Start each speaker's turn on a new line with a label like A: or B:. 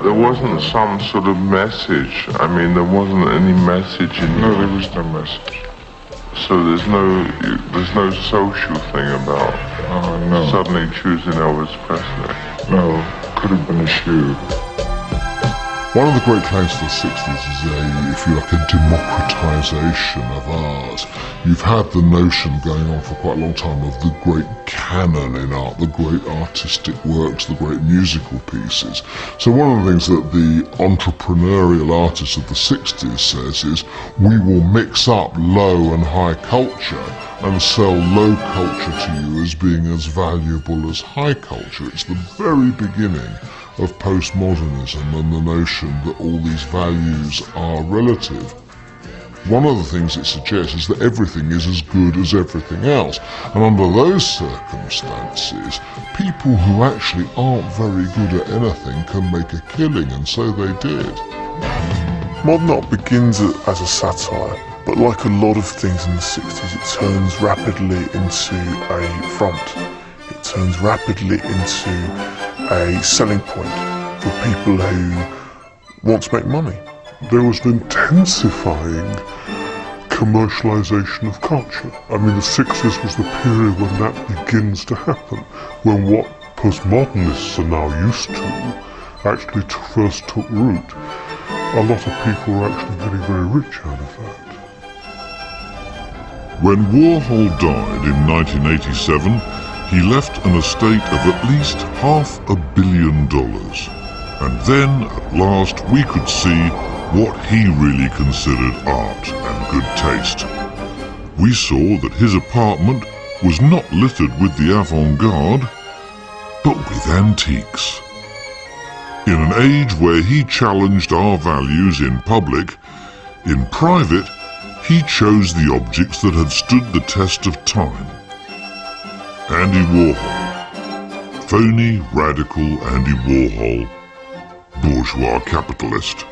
A: but there wasn't some sort of message. I mean, there wasn't any message in
B: No,
A: it.
B: there was no message.
A: So there's no social thing about
B: No.
A: suddenly choosing Elvis Presley.
B: No, could have been a shoe.
C: One of the great claims of the 60s is if you like, a democratisation of art. You've had the notion going on for quite a long time of the great canon in art, the great artistic works, the great musical pieces. So one of the things that the entrepreneurial artist of the 60s says is, we will mix up low and high culture and sell low culture to you as being as valuable as high culture. It's the very beginning of postmodernism and the notion that all these values are relative. One of the things it suggests is that everything is as good as everything else, and under those circumstances, people who actually aren't very good at anything can make a killing, and so they did.
D: Modern art begins as a satire, but like a lot of things in the 60s, it turns rapidly into a front. It turns rapidly into a selling point for people who want to make money.
E: There was an intensifying commercialisation of culture. I mean, the 60s was the period when that begins to happen, when what postmodernists are now used to actually first took root. A lot of people were actually getting very rich out of that.
C: When Warhol died in 1987, he left an estate of at least $500 million. And then, at last, we could see what he really considered art and good taste. We saw that his apartment was not littered with the avant-garde, but with antiques. In an age where he challenged our values in public, in private, he chose the objects that had stood the test of time. Andy Warhol. Phony, radical Andy Warhol. Bourgeois capitalist.